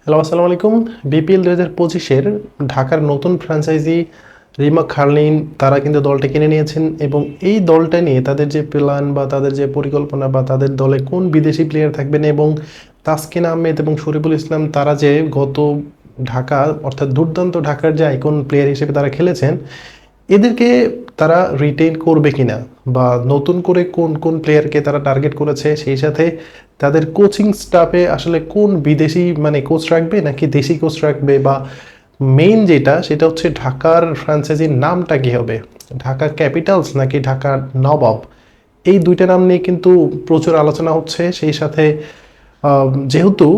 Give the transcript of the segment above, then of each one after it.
Hello, আসসালামু আলাইকুম। BPL ২০২৫-এর ঢাকার নতুন ফ্র্যাঞ্চাইজি রিমা খারলিন তারা কিন্তু দলটা কিনে নিয়েছেন এবং এই দলটা নিয়ে তাদের যে প্ল্যান বা তাদের যে পরিকল্পনা বা তাদের দলে কোন বিদেশি প্লেয়ার থাকবেন এবং তাসকিন আহমেদ এবং শরীফুল ইসলাম তারা যে গত ঢাকা অর্থাৎ দুর্দান্ত ঢাকার যে আইকন প্লেয়ার হিসেবে তারা খেলেছেন, এদেরকে তারা রিটেইন করবে কিনা বা নতুন করে কোন কোন প্লেয়ারকে তারা টার্গেট করেছে, সেই সাথে তাদের কোচিং স্টাফে আসলে কোন বিদেশি কোচ রাখবে নাকি দেশি কোচ রাখবে, বা মেইন যেটা সেটা হচ্ছে ঢাকার ফ্র্যাঞ্চাইজির নামটা কি হবে, ঢাকা ক্যাপিটালস নাকি ঢাকা নবাব। এই দুইটা নাম নিয়ে কিন্তু প্রচুর আলোচনা হচ্ছে। সেই সাথে যেহেতু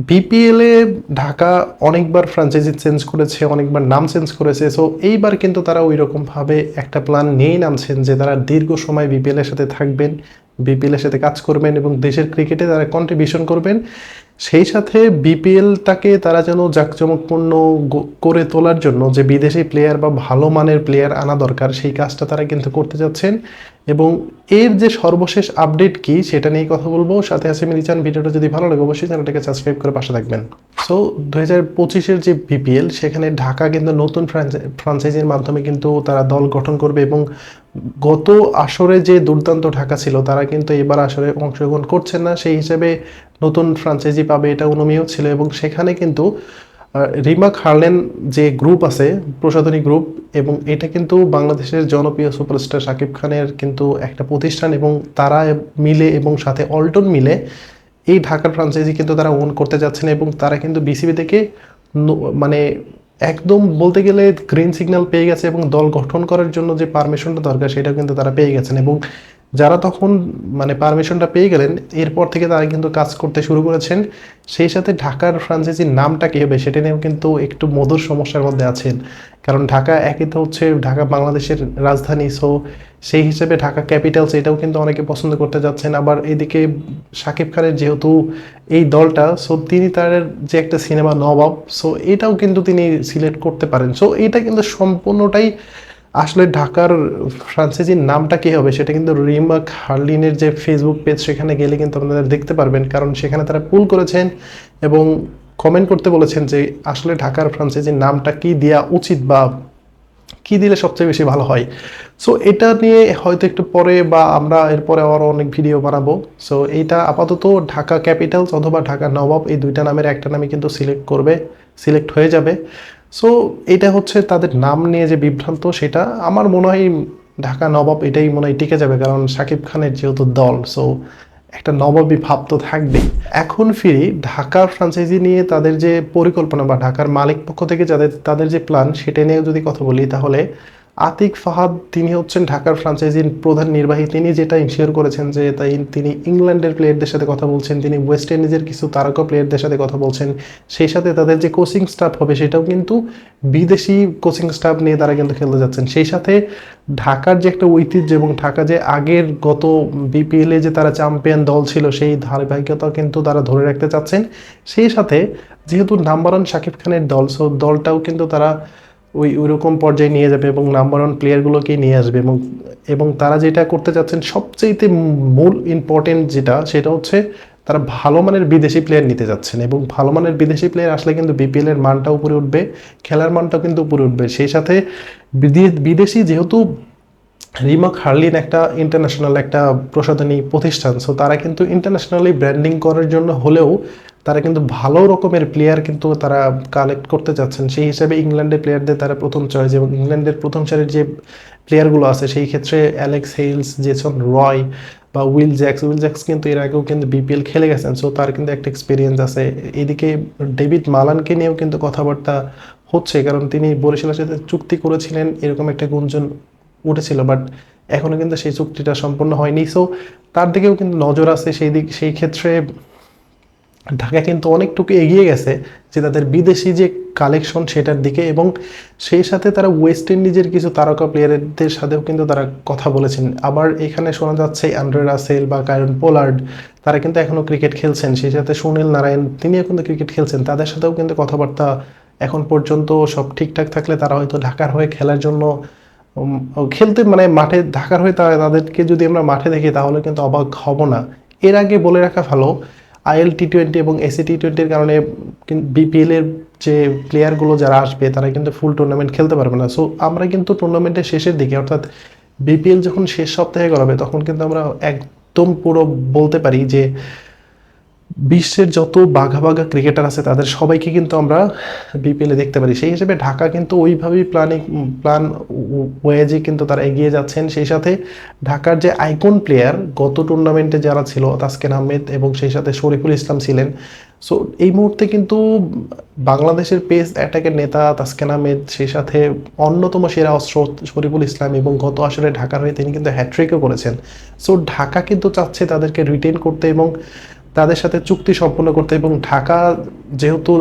বিপিএলে ঢাকা অনেকবার ফ্র্যাঞ্চাইজি চেঞ্জ করেছে, অনেকবার নাম চেঞ্জ করেছে, সো এইবার কিন্তু তারা ওই রকমভাবে একটা প্ল্যান নিয়েই নামছেন যে তারা দীর্ঘ সময় বিপিএলের সাথে থাকবেন, বিপিএলের সাথে কাজ করবেন এবং দেশের ক্রিকেটে তারা কন্ট্রিবিউশন করবেন। সেই সাথে বিপিএলটাকে তারা যেন জাঁকজমকপূর্ণ করে তোলার জন্য যে বিদেশি প্লেয়ার বা ভালো মানের প্লেয়ার আনা দরকার, সেই কাজটা তারা কিন্তু করতে যাচ্ছেন। এবং এর যে সর্বশেষ আপডেট কি সেটা নিয়ে কথা বলবো, সাথে আছে মিলিচান। ভিডিওটা যদি ভালো লাগে অবশ্যই চ্যানেলটাকে সাবস্ক্রাইব করে পাশে থাকবেন। সো ২০২৫-এর যে বিপিএল, সেখানে ঢাকা কিন্তু নতুন ফ্র্যাঞ্চাইজির মাধ্যমে কিন্তু তারা দল গঠন করবে এবং গত আসরে যে দুর্দান্ত ঢাকা ছিল তারা কিন্তু এবার আসরে অংশগ্রহণ করছেন না, সেই হিসেবে নতুন ফ্র্যাঞ্চাইজি পাবে এটা অনুমেয় ছিল। এবং সেখানে কিন্তু রিমা খারলেন যে গ্রুপ আছে, প্রসাধনী গ্রুপ, এবং এটা কিন্তু বাংলাদেশের জনপ্রিয় সুপারস্টার শাকিব খানের কিন্তু একটা প্রতিষ্ঠান, এবং তারা মিলে এবং সাথে অল্টন মিলে এই ঢাকার ফ্র্যাঞ্চাইজি কিন্তু তারা ওন করতে যাচ্ছেন। এবং তারা কিন্তু বিসিবি থেকে মানে একদম বলতে গেলে গ্রিন সিগন্যাল পেয়ে গেছে এবং দল গঠন করার জন্য যে পারমিশনটা দরকার সেটা কিন্তু তারা পেয়ে গেছেন। এবং যারা তখন পারমিশনটা পেয়ে গেলেন, এরপর থেকে তারা কিন্তু কাজ করতে শুরু করেছেন। সেই সাথে ঢাকার ফ্র্যাঞ্চাইজির নামটা কী হবে সেটা নিয়েও কিন্তু একটু মধুর সমস্যার মধ্যে আছেন, কারণ ঢাকা একই তো হচ্ছে ঢাকা বাংলাদেশের রাজধানী, সো সেই হিসেবে ঢাকা ক্যাপিটালস এটাও কিন্তু অনেকে পছন্দ করতে যাচ্ছেন। আবার এদিকে শাকিব খানের যেহেতু এই দলটা, সো তিনি তার যে একটা সিনেমা নবাব, সো এটাও কিন্তু তিনি সিলেক্ট করতে পারেন। সো এটা কিন্তু সম্পূর্ণটাই আসলে ঢাকার ফ্র্যাঞ্চাইজির নামটা কী হবে সেটা কিন্তু রিমা খারলিনের যে ফেসবুক পেজ, সেখানে গেলে কিন্তু আপনারা দেখতে পারবেন, কারণ সেখানে তারা পুল করেছেন এবং কমেন্ট করতে বলেছেন যে আসলে ঢাকার ফ্র্যাঞ্চাইজির নামটা কি দেওয়া উচিত বা কি দিলে সবচেয়ে বেশি ভালো হয়। সো এটা নিয়ে হয়তো একটু পরে বা আমরা এরপরে আরও অনেক ভিডিও বানাবো। সো এইটা আপাতত ঢাকা ক্যাপিটালস অথবা ঢাকা নবাব, এই দুইটা নামের একটা নামই কিন্তু সিলেক্ট হয়ে যাবে। সো এটা হচ্ছে তাদের নাম নিয়ে যে বিভ্রান্ত, সেটা আমার মনে হয় ঢাকা নবাব এটাই মনে হয় টিকে যাবে, কারণ শাকিব খানের যেহেতু দল, সো একটা নবাবী ভাব তো থাকবেই। এখন ফিরি ঢাকার ফ্র্যাঞ্চাইজি নিয়ে তাদের যে পরিকল্পনা বা ঢাকার মালিক পক্ষ থেকে তাদের যে প্ল্যান সেটা নিয়ে যদি কথা বলি, তাহলে আতিক ফাহাদ তিনি হচ্ছেন ঢাকার ফ্র্যাঞ্চাইজির প্রধান নির্বাহী। তিনি যেটা ইনশিওর করেছেন যে তিনি ইংল্যান্ডের প্লেয়ারদের সাথে কথা বলছেন, তিনি ওয়েস্ট ইন্ডিজের কিছু তারকা প্লেয়ারদের সাথে কথা বলছেন, সেই সাথে তাদের যে কোচিং স্টাফ হবে সেটাও কিন্তু বিদেশি কোচিং স্টাফ নিয়ে তারা কিন্তু খেলতে যাচ্ছেন। সেই সাথে ঢাকার যে একটা ঐতিহ্য এবং ঢাকা যে আগের গত বিপিএলে যে তারা চ্যাম্পিয়ন দল ছিল, সেই ধারাবাহিকতা কিন্তু তারা ধরে রাখতে চাচ্ছেন। সেই সাথে যেহেতু নাম্বার ওয়ান শাকিব খানের দল, সো দলটাও কিন্তু তারা ওইরকম পর্যায়ে নিয়ে যাবে এবং নাম্বার ওয়ান প্লেয়ারগুলোকেই নিয়ে আসবে। এবং তারা যেটা করতে চাচ্ছেন সবচেয়ে মূল ইম্পর্টেন্ট যেটা, সেটা হচ্ছে তারা ভালো মানের বিদেশি প্লেয়ার নিতে যাচ্ছেন। এবং ভালো মানের বিদেশি প্লেয়ার আসলে কিন্তু বিপিএলের মানটা উপরে উঠবে, খেলার মানটাও কিন্তু উপরে উঠবে। সেই সাথে বিদেশি যেহেতু রিমা খারলিন একটা ইন্টারন্যাশনাল একটা প্রসাধনী প্রতিষ্ঠান, সো তারা কিন্তু ইন্টারন্যাশনালি ব্র্যান্ডিং করার জন্য হলেও তারা কিন্তু ভালো রকমের প্লেয়ার কিন্তু তারা কালেক্ট করতে যাচ্ছেন। সেই হিসাবে ইংল্যান্ডের প্লেয়ারদের তারা প্রথম চয়েস, এবং ইংল্যান্ডের প্রথম সারির যে প্লেয়ারগুলো আছে সেই ক্ষেত্রে অ্যালেক্স হেইলস, জেসন রয় বা উইল জ্যাক্স কিন্তু এর আগেও কিন্তু বিপিএল খেলে গেছেন, সো তার কিন্তু একটা এক্সপিরিয়েন্স আছে। এদিকে ডেভিড মালানকে নিয়েও কিন্তু কথাবার্তা হচ্ছে, কারণ তিনি বরিশালের সাথে চুক্তি করেছিলেন এরকম একটা গুঞ্জন উঠেছিল, বাট এখনও কিন্তু সেই চুক্তিটা সম্পূর্ণ হয়নি। সো তার দিকেও কিন্তু নজর আছে। সেই ক্ষেত্রে ঢাকা কিন্তু অনেকটুকু এগিয়ে গেছে যে তাদের বিদেশি যে কালেকশন সেটার দিকে, এবং সেই সাথে তারা ওয়েস্ট ইন্ডিজের কিছু তারকা প্লেয়ারদের সাথেও কিন্তু তারা কথা বলেছেন। আবার এখানে শোনা যাচ্ছে অ্যান্ড্রে রাসেল বা কায়রন পোলার্ড তারা কিন্তু এখনও ক্রিকেট খেলছেন, সেই সাথে সুনীল নারায়ণ তিনিও কিন্তু ক্রিকেট খেলছেন, তাদের সাথেও কিন্তু কথাবার্তা এখন পর্যন্ত সব ঠিকঠাক থাকলে তারা হয়তো ঢাকার হয়ে খেলার জন্য খেলতে মাঠে ঢাকার হয়ে তাদেরকে যদি আমরা মাঠে দেখি তাহলে কিন্তু অবাক হব না। এর আগে বলে রাখা ভালো, IL T20 এবং AC T20-র কারণে বিপিএল এর যে প্লেয়ারগুলো যারা আসবে তারা কিন্তু ফুল টুর্নামেন্ট খেলতে পারবে না। সো আমরা কিন্তু টুর্নামেন্টের শেষের দিকে, অর্থাৎ বিপিএল যখন শেষ সপ্তাহে গড়াবে, তখন কিন্তু আমরা একদম পুরো বলতে পারি যে বিশ্বের যত বাঘা বাঘা ক্রিকেটার আছে তাদের সবাইকে কিন্তু আমরা বিপিএলে দেখতে পারি। সেই হিসেবে ঢাকা কিন্তু ওইভাবেই প্ল্যান ওয়েজে কিন্তু তারা এগিয়ে যাচ্ছেন। সেই সাথে ঢাকার যে আইকন প্লেয়ার গত টুর্নামেন্টে যারা ছিল, তাসকিন আহমেদ এবং সেই সাথে শরীফুল ইসলাম ছিলেন। সো এই মুহূর্তে কিন্তু বাংলাদেশের পেস অ্যাটাকের নেতা তাসকিন আহমেদ, সেই সাথে অন্যতম সেরা অস্ত্র শরীফুল ইসলাম, এবং গত আসরে ঢাকার হয়ে তিনি কিন্তু হ্যাট্রিকও করেছেন। সো ঢাকা কিন্তু চাচ্ছে তাদেরকে রিটেন করতে এবং তাদের সাথে চুক্তি সম্পন্ন করতে। এবং ঢাকা যেহেতু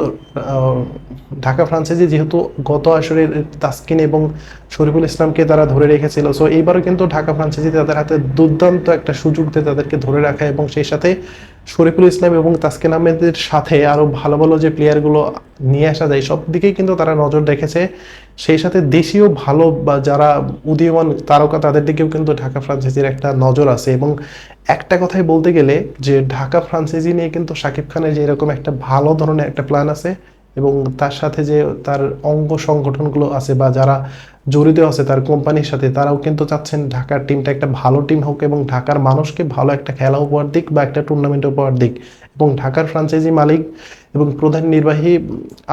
ঢাকা ফ্রাঞ্চাইজি যেহেতু গত আসরে তাসকিন এবং শরীফুল ইসলামকে তারা ধরে রেখেছিল, সো এইবারও কিন্তু ঢাকা ফ্রাঞ্চাইজি তাদের হাতে দুর্দান্ত একটা সুযোগ দিয়ে তাদেরকে ধরে রাখা, এবং সেই সাথে শরীফুল ইসলাম এবং তাসকিন আহমেদের সাথে আরও ভালো ভালো যে প্লেয়ারগুলো নিয়ে আসা যায় সব দিকেই কিন্তু তারা নজর রেখেছে। সেই সাথে দেশীয় ভালো বা যারা উদীয়মান তারকা তাদের দিকেও কিন্তু ঢাকা ফ্রাঞ্চাইজির একটা নজর আছে। এবং একটা কথাই বলতে গেলে যে ঢাকা ফ্রাঞ্চাইজি নিয়ে কিন্তু শাকিব খানের যে এরকম একটা ভালো ধরনের একটা প্ল্যান আছে, এবং তার সাথে যে তার অঙ্গ সংগঠনগুলো আছে বা যারা জড়িত আছে তার কোম্পানির সাথে, তারাও কিন্তু চাচ্ছেন ঢাকার টিমটা একটা ভালো টিম হোক এবং ঢাকার মানুষকে ভালো একটা খেলা উপহার দিক বা একটা টুর্নামেন্ট উপহার দিক। এবং ঢাকার ফ্রাঞ্চাইজি মালিক এবং প্রধান নির্বাহী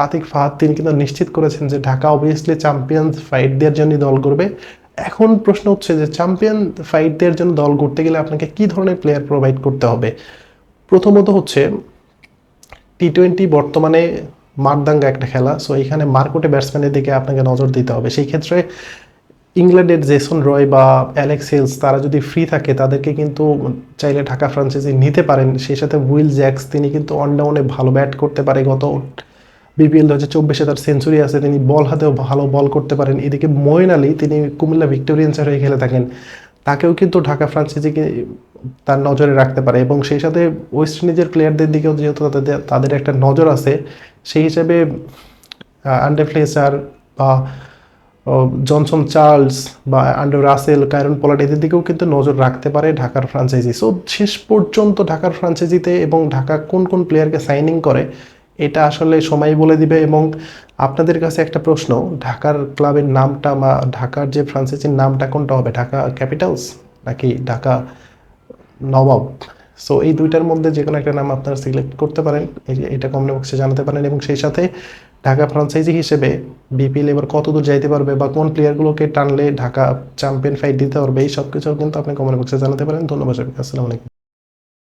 আতিক ফাহাদ তিনি কিন্তু নিশ্চিত করেছেন যে ঢাকা অবভিয়াসলি চ্যাম্পিয়ন্স ফাইট দেওয়ার জন্য দল করবে। এখন প্রশ্ন হচ্ছে যে চ্যাম্পিয়ন ফাইট দেওয়ার জন্য দল করতে গেলে আপনাকে কি ধরনের প্লেয়ার প্রোভাইড করতে হবে। প্রথমত হচ্ছে টি-20 বর্তমানে মারদাঙ্গা একটা খেলা। সো এখানে মারকুটে ব্যাটসম্যানের দিকে আপনাকে নজর দিতে হবে। সেই ক্ষেত্রে ইংল্যান্ডের জেসন রয় বা অ্যালেক্স হেলস তারা যদি ফ্রি থাকে তাদেরকে কিন্তু চাইলে ঢাকা ফ্রাঞ্চাইজি নিতে পারেন। সেই সাথে উইল জ্যাক্স তিনি কিন্তু অনডাউনে ভালো ব্যাট করতে পারে, গত বিপিএল 2024 তার সেঞ্চুরি আছে, তিনি বল হাতেও ভালো বল করতে পারেন। এদিকে মঈন আলী তিনি কুমিল্লা ভিক্টোরিয়ান্সের হয়ে খেলে থাকেন, তাকেও কিন্তু ঢাকা ফ্রাঞ্চাইজিকে তার নজরে রাখতে পারে। এবং সেই সাথে ওয়েস্ট ইন্ডিজের প্লেয়ারদের দিকেও যেহেতু তাদের একটা নজর আছে, সেই হিসাবে আন্ডে ফ্লেচার বা জনসন চার্লস বা আন্ডে রাসেল, কায়রন পোলার্ড এদের দিকেও কিন্তু নজর রাখতে পারে ঢাকার ফ্রাঞ্চাইজি। সো শেষ পর্যন্ত ঢাকার ফ্রাঞ্চাইজিতে এবং ঢাকা কোন কোন প্লেয়ারকে সাইনিং করে এটা আসলে সময় বলে দিবে। এবং আপনাদের কাছে একটা প্রশ্ন, ঢাকার ক্লাবের নামটা বা ঢাকার যে ফ্রাঞ্চাইজির নামটা কোনটা হবে, ঢাকা ক্যাপিটালস নাকি ঢাকা নবাব? সো এই দুইটার মধ্যে যে কোনো একটা নাম আপনারা সিলেক্ট করতে পারেন, এটা কমেন্ট বক্সে জানাতে পারেন। এবং সেই সাথে ঢাকা ফ্রাঞ্চাইজি হিসেবে বিপিএল এবার কত দূর যাইতে পারবে বা কোন প্লেয়ারগুলোকে টানলে ঢাকা চ্যাম্পিয়ন ফাইট দিতে পারবে, এই সব কিছু কিন্তু আপনি কমেন্ট বক্সে জানাতে পারেন। ধন্যবাদ সবাইকে, আসসালামু আলাইকুম।